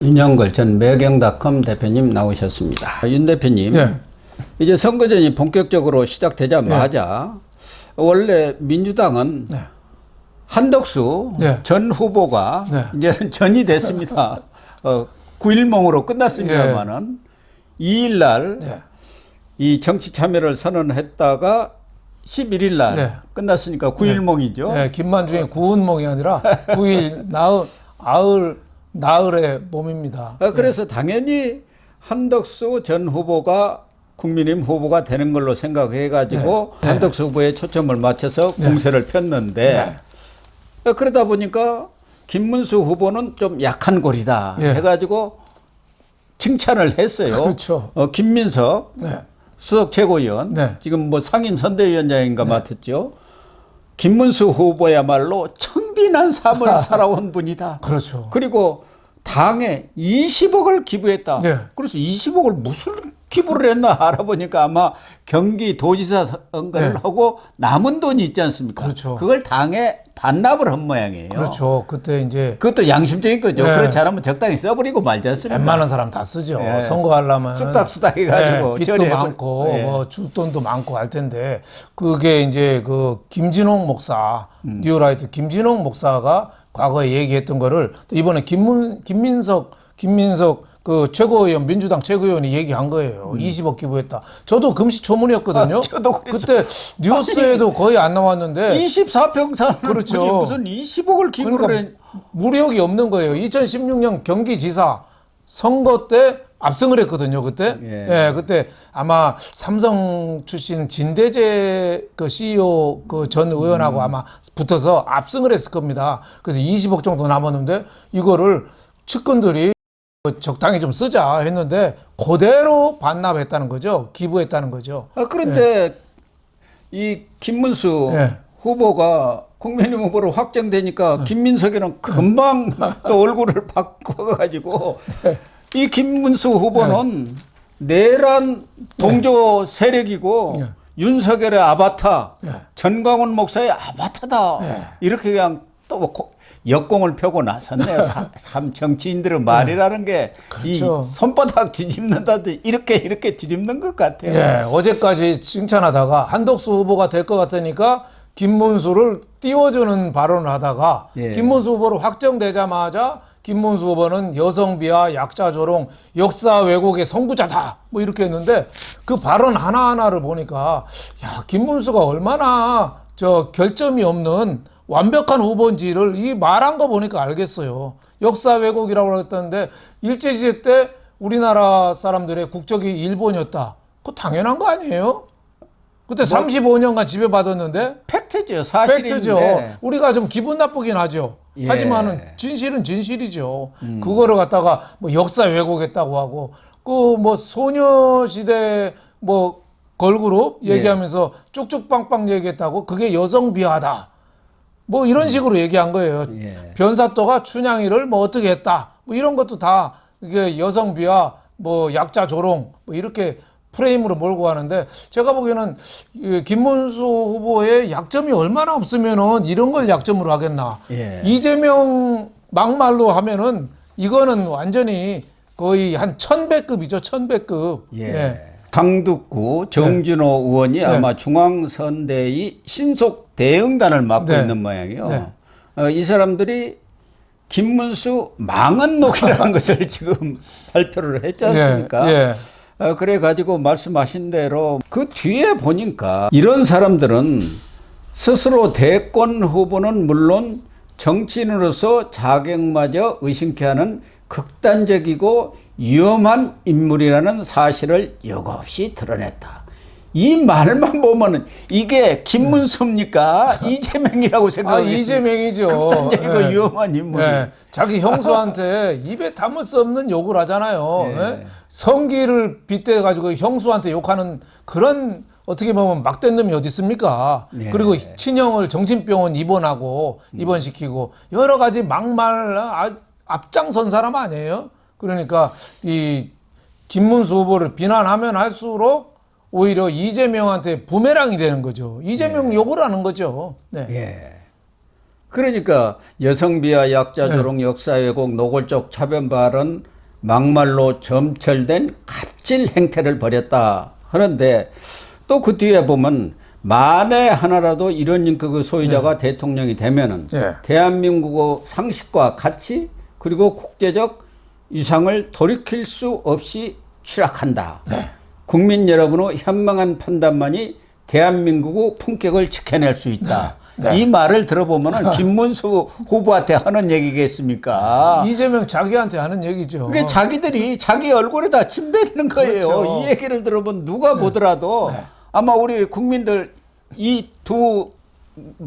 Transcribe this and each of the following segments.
윤영걸 전 매경닷컴 대표님 나오셨습니다. 윤 대표님, 네. 이제 선거전이 본격적으로 시작되자마자 원래 민주당은 네. 한덕수 네. 전 후보가 네. 이제는 전이 됐습니다. 9일몽으로 끝났습니다만은 2일 날 이 정치 참여를 선언했다가 11일 날 네. 끝났으니까 9일몽이죠. 네, 김만중의 구운몽이 아니라 9일 나흘의 몸입니다. 그래서 당연히 한덕수 전 후보가 국민의힘 후보가 되는 걸로 생각해가지고 네. 한덕수 후보에 초점을 맞춰서 공세를 폈는데 그러다 보니까 김문수 후보는 좀 약한 골이다 해가지고 칭찬을 했어요. 그렇죠. 김민석 네. 수석 최고위원 지금 뭐 상임 선대위원장인가 맡았죠. 김문수 후보야말로 청빈한 삶을 살아온 분이다. 그렇죠. 그리고 당에 20억을 기부했다. 그래서 20억을 무슨 기부를 했나 알아보니까 아마 경기도지사 선거를 하고 남은 돈이 있지 않습니까? 그렇죠. 그걸 당에 반납을 한 모양이에요. 그렇죠. 그때 이제 그것도 양심적인 거죠. 그렇지 않으면 적당히 써버리고 말지 않습니까? 웬만한 사람 다 쓰죠. 선거하려면 쑥닥쑥닥 해가지고 빚도 많고 뭐 줄돈도 많고 할 텐데 그게 이제 그 김진홍 목사 뉴라이트 김진홍 목사가 과거에 얘기했던 거를 또 이번에 김민석 그 최고위원 민주당 최고위원이 얘기한 거예요. 20억 기부했다. 저도 금시초문이었거든요. 저도 그때 뉴스에도 거의 안 나왔는데 24평 그렇죠. 분이 무슨 20억을 기부를 그러니까 무력이 없는 거예요. 2016년 경기지사 선거 때 압승을 했거든요. 그때. 그때 아마 삼성 출신 진대재 그 CEO 그 전 의원하고 아마 붙어서 압승을 했을 겁니다. 그래서 20억 정도 남았는데 이거를 측근들이 적당히 좀 쓰자 했는데 그대로 반납했다는 거죠. 기부했다는 거죠. 그런데 이 김문수 후보가 국민의힘 후보로 확정되니까 김민석이는 금방 또 얼굴을 바꿔가지고 이 김문수 후보는 내란 동조 세력이고 윤석열의 아바타, 전광훈 목사의 아바타다. 이렇게 그냥 또 역공을 펴고 나섰네요. 참 정치인들의 말이라는 게 이 그렇죠. 손바닥 뒤집는다듯 이렇게 뒤집는 것 같아요. 어제까지 칭찬하다가 한덕수 후보가 될 것 같으니까 김문수를 띄워주는 발언을 하다가 김문수 후보로 확정되자마자 김문수 후보는 여성비하, 약자 조롱, 역사 왜곡의 선구자다 뭐 이렇게 했는데 그 발언 하나하나를 보니까 야 김문수가 얼마나 저 결점이 없는 완벽한 후보인지를 이 말한 거 보니까 알겠어요. 역사 왜곡이라고 했다는데 일제시대 때 우리나라 사람들의 국적이 일본이었다. 그거 당연한 거 아니에요? 그때 35년간 지배받았는데 팩트죠. 사실인데. 팩트죠. 우리가 좀 기분 나쁘긴 하죠. 하지만은 진실은 진실이죠. 그거를 갖다가 뭐 역사 왜곡했다고 하고 그 뭐 소녀시대 뭐 걸그룹 얘기하면서 쭉쭉빵빵 얘기했다고 그게 여성 비하다. 뭐 이런 식으로 얘기한 거예요. 변사또가 춘향이를 뭐 어떻게 했다. 뭐 이런 것도 다 이게 여성 비하, 뭐 약자 조롱, 뭐 이렇게 프레임으로 몰고 가는데 제가 보기에는 김문수 후보의 약점이 얼마나 없으면은 이런 걸 약점으로 하겠나. 이재명 막말로 하면은 이거는 완전히 거의 한 1100급이죠. 1100급. 강북구 정준호 의원이 아마 중앙선대위 신속 대응단을 맡고 있는 모양이에요. 이 사람들이 김문수 망언록이라는 것을 지금 발표를 했지 않습니까? 그래가지고 말씀하신 대로 그 뒤에 보니까 이런 사람들은 스스로 대권 후보는 물론 정치인으로서 자격마저 의심케 하는 극단적이고 위험한 인물이라는 사실을 여과없이 드러냈다. 이 말만 보면은 이게 김문수입니까? 이재명이라고 생각하겠습니다. 이재명이죠. 극단적이고 위험한 인물. 자기 형수한테 입에 담을 수 없는 욕을 하잖아요. 성기를 빗대가지고 형수한테 욕하는 그런 어떻게 보면 막된 놈이 어디 있습니까? 그리고 친형을 정신병원 입원시키고 여러 가지 막말 앞장선 사람 아니에요? 그러니까 이 김문수 후보를 비난하면 할수록 오히려 이재명한테 부메랑이 되는 거죠. 이재명 욕을 하는 거죠. 그러니까 여성 비하, 약자 조롱, 역사 왜곡, 노골적 차별 발언, 막말로 점철된 갑질 행태를 벌였다 하는데 또 그 뒤에 보면 만에 하나라도 이런 인격의 소유자가 대통령이 되면은 대한민국의 상식과 가치 그리고 국제적 위상을 돌이킬 수 없이 추락한다. 국민 여러분의 현명한 판단만이 대한민국의 품격을 지켜낼 수 있다. 이 말을 들어보면은 김문수 후보한테 하는 얘기겠습니까? 이재명 자기한테 하는 얘기죠. 그게 자기들이 자기 얼굴에다 침 뱉는 거예요. 그렇죠. 이 얘기를 들어보면 누가 보더라도 아마 우리 국민들 이 두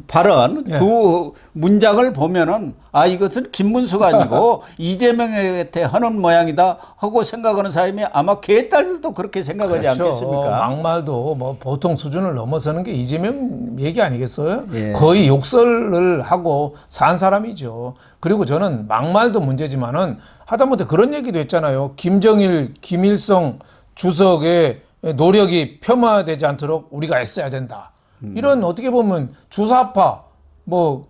발언, 두 문장을 보면은 아 이것은 김문수가 아니고 이재명한테 하는 모양이다 하고 생각하는 사람이 아마 개딸들도 그렇게 생각하지 그렇죠. 않겠습니까? 막말도 뭐 보통 수준을 넘어서는 게 이재명 얘기 아니겠어요? 거의 욕설을 하고 산 사람이죠. 그리고 저는 막말도 문제지만은 하다못해 그런 얘기도 했잖아요. 김정일, 김일성 주석의 노력이 폄하되지 않도록 우리가 애써야 된다. 이런 어떻게 보면 주사파 뭐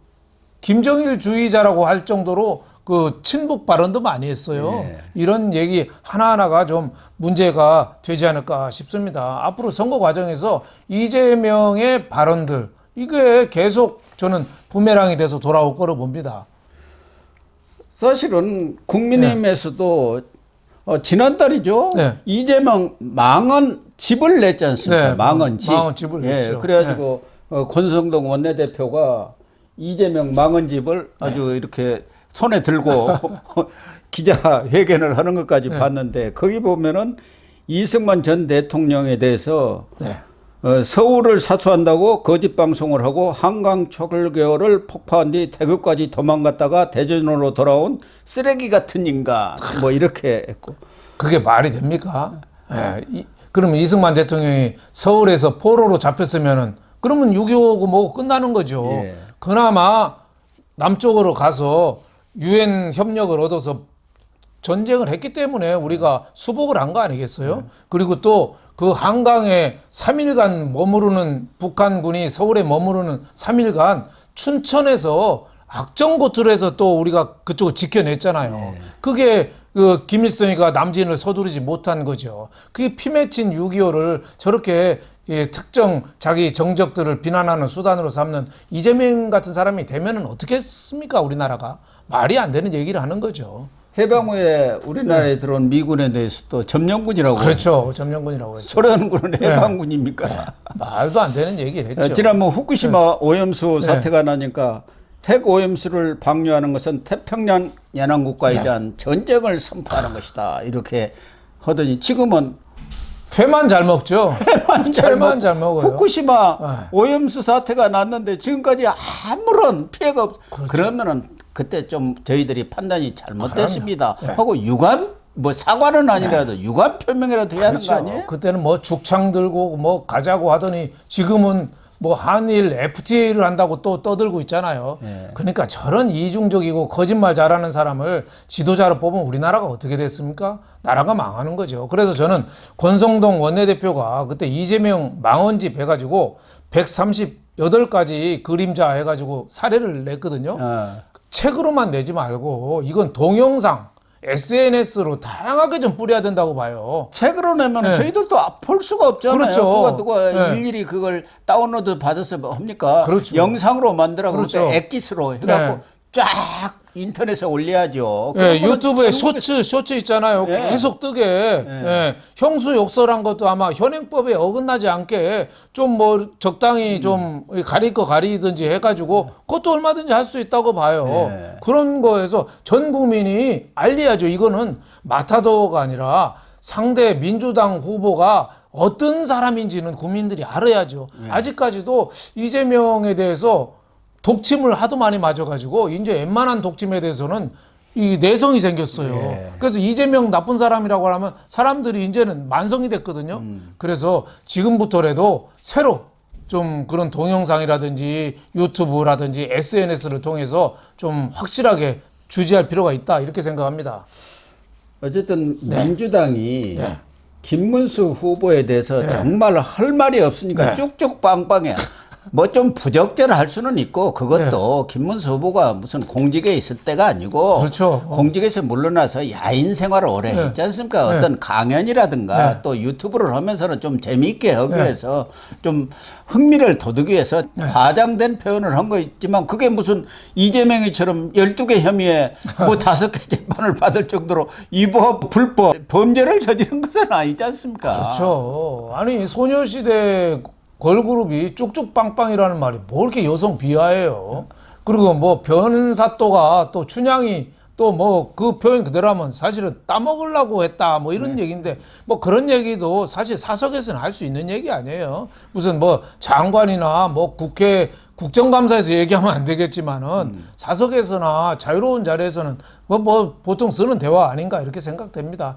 김정일주의자라고 할 정도로 그 친북 발언도 많이 했어요. 이런 얘기 하나하나가 좀 문제가 되지 않을까 싶습니다. 앞으로 선거 과정에서 이재명의 발언들 이게 계속 저는 부메랑이 돼서 돌아올 거로 봅니다. 사실은 국민의힘에서도 지난달이죠. 이재명 망언 집을 냈지 않습니까? 망언 집. 망언 집을 냈죠. 그래가지고 권성동 원내대표가 이재명 망언 집을 아주 이렇게 손에 들고 기자회견을 하는 것까지 봤는데 거기 보면은 이승만 전 대통령에 대해서 서울을 사수한다고 거짓 방송을 하고 한강 초월교를 폭파한 뒤 대구까지 도망갔다가 대전으로 돌아온 쓰레기 같은 인간 뭐 이렇게 했고 그게 말이 됩니까? 그러면 이승만 대통령이 서울에서 포로로 잡혔으면은 그러면 6.25고 뭐고 끝나는 거죠. 그나마 남쪽으로 가서 유엔 협력을 얻어서 전쟁을 했기 때문에 우리가 수복을 한 거 아니겠어요? 그리고 또 그 한강에 3일간 머무르는 북한군이 서울에 머무르는 3일간 춘천에서 악정고투를 해서 또 우리가 그쪽을 지켜냈잖아요. 그게 그 김일성이가 남진을 서두르지 못한 거죠. 그게 피 맺힌 6.25를 저렇게 특정 자기 정적들을 비난하는 수단으로 삼는 이재명 같은 사람이 되면은 어떻게 했습니까? 우리나라가 말이 안 되는 얘기를 하는 거죠. 해방 후에 우리나라에 들어온 미군에 대해서도 점령군이라고. 그렇죠. 점령군이라고 했죠. 소련군은 해방군입니까? 말도 안 되는 얘기를 했죠. 지난번 후쿠시마 오염수 사태가 나니까 핵 오염수를 방류하는 것은 태평양 연안국가에 대한 전쟁을 선포하는 것이다. 이렇게 하더니 지금은 회만 잘 먹죠. 회만 잘 먹어요. 후쿠시마 오염수 사태가 났는데 지금까지 아무런 피해가 없. 그러면은 그때 좀 저희들이 판단이 잘못됐습니다. 하고 유감 뭐 사과는 아니라도 유감 표명이라도 해야 하는 거 아니에요? 그때는 뭐 죽창 들고 뭐 가자고 하더니 지금은 뭐 한일 FTA를 한다고 또 떠들고 있잖아요. 그러니까 저런 이중적이고 거짓말 잘하는 사람을 지도자로 뽑으면 우리나라가 어떻게 됐습니까? 나라가 망하는 거죠. 그래서 저는 권성동 원내대표가 그때 이재명 망언집 해가지고 138가지 그림자 해가지고 사례를 냈거든요. 책으로만 내지 말고 이건 동영상 SNS로 다양하게 좀 뿌려야 된다고 봐요. 책으로 내면 저희들도 볼 수가 없잖아요. 그렇죠. 누가 일일이 그걸 다운로드 받아서 합니까? 그렇죠. 영상으로 만들어 그렇죠. 그렇죠. 엑기스로 해갖고 쫙 인터넷에 올려야죠. 유튜브에 쇼츠 있잖아요. 계속 뜨게. 형수 욕설한 것도 아마 현행법에 어긋나지 않게 좀 뭐 적당히 좀 가릴 거 가리든지 해가지고 그것도 얼마든지 할 수 있다고 봐요. 그런 거에서 전 국민이 알려야죠. 이거는 마타도가 아니라 상대 민주당 후보가 어떤 사람인지는 국민들이 알아야죠. 아직까지도 이재명에 대해서 독침을 하도 많이 맞아가지고 이제 웬만한 독침에 대해서는 이 내성이 생겼어요. 그래서 이재명 나쁜 사람이라고 하면 사람들이 이제는 만성이 됐거든요. 그래서 지금부터라도 새로 좀 그런 동영상이라든지 유튜브라든지 SNS를 통해서 좀 확실하게 주지할 필요가 있다 이렇게 생각합니다. 어쨌든 민주당이 김문수 후보에 대해서 정말 할 말이 없으니까 쭉쭉 빵빵해. 뭐 좀 부적절할 수는 있고 그것도 김문수 후보가 무슨 공직에 있을 때가 아니고 그렇죠. 공직에서 물러나서 야인 생활을 오래 했지 않습니까? 어떤 강연이라든가 또 유튜브를 하면서는 좀 재미있게 하기 위해서 좀 흥미를 돋우기 위해서 과장된 표현을 한 거 있지만 그게 무슨 이재명이처럼 12개 혐의에 뭐 5개 재판을 받을 정도로 위법, 불법, 범죄를 저지른 것은 아니지 않습니까? 그렇죠. 아니 소녀시대 걸그룹이 쭉쭉빵빵이라는 말이 뭐 이렇게 여성 비하해요. 그리고 뭐 변사또가 또 춘향이 또 뭐 그 표현 그대로 하면 사실은 따먹으려고 했다 뭐 이런 얘기인데 뭐 그런 얘기도 사실 사석에서는 할 수 있는 얘기 아니에요. 무슨 뭐 장관이나 뭐 국회 국정감사에서 얘기하면 안 되겠지만은 사석에서나 자유로운 자리에서는 뭐 보통 쓰는 대화 아닌가 이렇게 생각됩니다.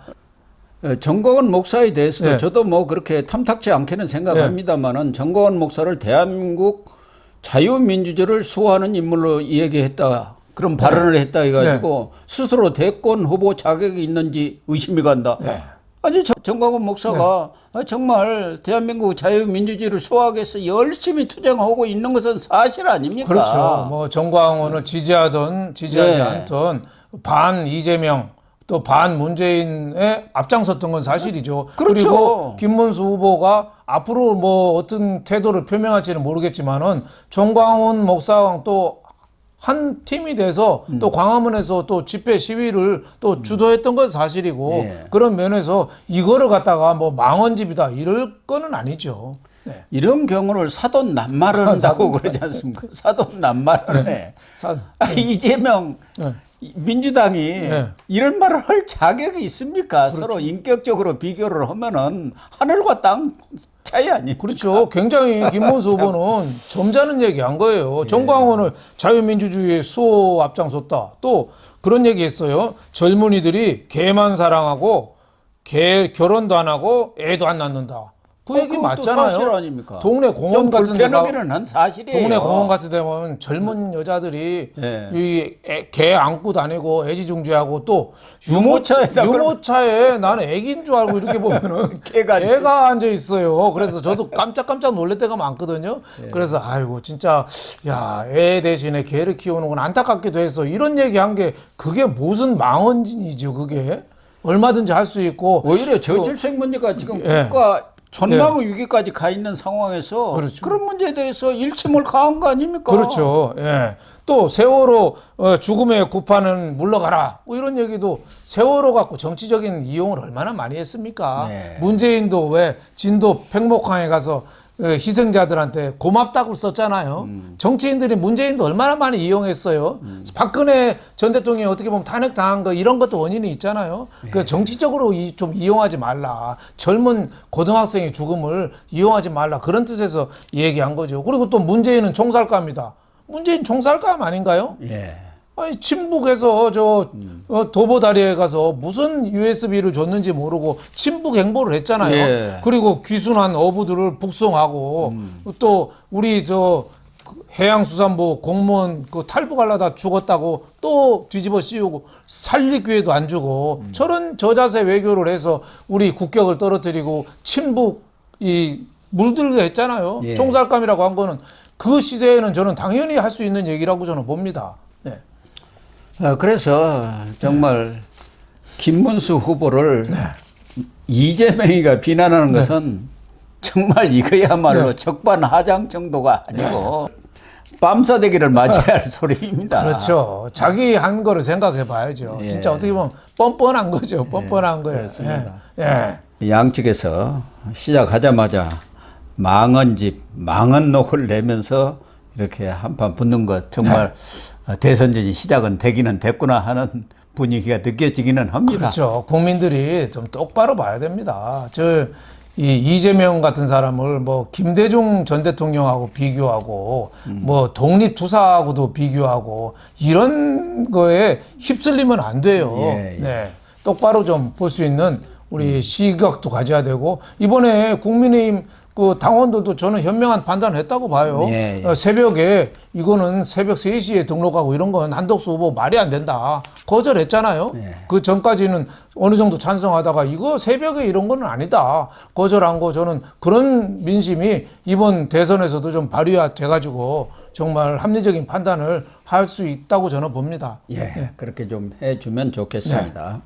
정광훈 목사에 대해서도 네. 저도 뭐 그렇게 탐탁치 않게는 생각합니다만은 정광훈 목사를 대한민국 자유민주주의를 수호하는 인물로 이야기했다. 그런 발언을 했다 해가지고 스스로 대권 후보 자격이 있는지 의심이 간다. 아니 정광훈 목사가 정말 대한민국 자유민주주의를 수호하기 위해서 열심히 투쟁하고 있는 것은 사실 아닙니까? 그렇죠. 뭐 정광훈을 지지하든 지지하지 않든 반 이재명 또 반 문재인에 앞장섰던 건 사실이죠. 그렇죠. 그리고 김문수 후보가 앞으로 뭐 어떤 태도를 표명할지는 모르겠지만은 정광훈 목사랑 또 한 팀이 돼서 또 광화문에서 또 집회 시위를 또 주도했던 건 사실이고 그런 면에서 이거를 갖다가 뭐 망언집이다 이럴 거는 아니죠. 네. 이런 경우를 사돈낱말을 한다고 그러지 않습니까? 사돈낱말을 해. 이재명 민주당이 이런 말을 할 자격이 있습니까? 그렇죠. 서로 인격적으로 비교를 하면은 하늘과 땅 차이 아니에요. 그렇죠. 굉장히 김문수 후보는 점잖은 얘기 한 거예요. 정광훈을 자유민주주의의 수호 앞장섰다. 또 그런 얘기 했어요. 젊은이들이 개만 사랑하고 결혼도 안 하고 애도 안 낳는다. 그 얘기 맞잖아요. 사실 아닙니까? 동네 공원 같은 데 한 사실이에요. 동네 공원 같은 데 보면 젊은 여자들이 개 안고 다니고 애지중지하고 또 유모차에 나는 애기인 줄 알고 이렇게 보면은 개가 앉아 있어요. 그래서 저도 깜짝깜짝 놀랄 때가 많거든요. 그래서 아이고 진짜 야, 애 대신에 개를 키우는 건 안타깝기도 해서 이런 얘기한 게 그게 무슨 망언이죠. 그게 얼마든지 할 수 있고 오히려 저출생 문제가 지금 국가 전망의 위기까지 가 있는 상황에서 그런 문제에 대해서 일침을 가한 거 아닙니까? 그렇죠. 또 세월호 죽음의 구파는 물러가라. 뭐 이런 얘기도 세월호 갖고 정치적인 이용을 얼마나 많이 했습니까? 문재인도 왜 진도 팽목항에 가서 희생자들한테 고맙다고 썼잖아요. 정치인들이 문재인도 얼마나 많이 이용했어요. 박근혜 전 대통령이 어떻게 보면 탄핵당한 거 이런 것도 원인이 있잖아요. 그 정치적으로 좀 이용하지 말라. 젊은 고등학생의 죽음을 이용하지 말라. 그런 뜻에서 얘기한 거죠. 그리고 또 문재인은 총살감이다. 문재인 총살감 아닌가요? 아니 친북에서 도보다리에 가서 무슨 USB를 줬는지 모르고 친북 행보를 했잖아요. 그리고 귀순한 어부들을 북송하고 또 우리 해양수산부 공무원 탈북하려다 죽었다고 또 뒤집어 씌우고 살릴 기회도 안 주고 저런 저자세 외교를 해서 우리 국격을 떨어뜨리고 친북 물들게 했잖아요. 총살감이라고 한 거는 그 시대에는 저는 당연히 할 수 있는 얘기라고 저는 봅니다. 그래서 정말 김문수 후보를 이재명이가 비난하는 것은 정말 이거야말로 적반하장 정도가 아니고 빰싸대기를 맞이해야 할 소리입니다. 그렇죠. 자기 한 거를 생각해 봐야죠. 진짜 어떻게 보면 뻔뻔한 거죠. 뻔뻔한 거예요. 양측에서 시작하자마자 망언집, 망언록을 내면서 이렇게 한판 붙는 것 정말 대선전이 시작은 되기는 됐구나 하는 분위기가 느껴지기는 합니다. 그렇죠. 국민들이 좀 똑바로 봐야 됩니다. 이재명 같은 사람을 뭐 김대중 전 대통령하고 비교하고 뭐 독립투사하고도 비교하고 이런 거에 휩쓸리면 안 돼요. 똑바로 좀 볼 수 있는 우리 시각도 가져야 되고 이번에 국민의힘 그 당원들도 저는 현명한 판단을 했다고 봐요. 예, 예. 새벽에 이거는 새벽 3시에 등록하고 이런 건 한덕수 후보 말이 안 된다. 거절했잖아요. 예. 그 전까지는 어느 정도 찬성하다가 이거 새벽에 이런 거는 아니다. 거절한 거 저는 그런 민심이 이번 대선에서도 좀 발휘돼 가지고 정말 합리적인 판단을 할 수 있다고 저는 봅니다. 예, 그렇게 좀 해주면 좋겠습니다.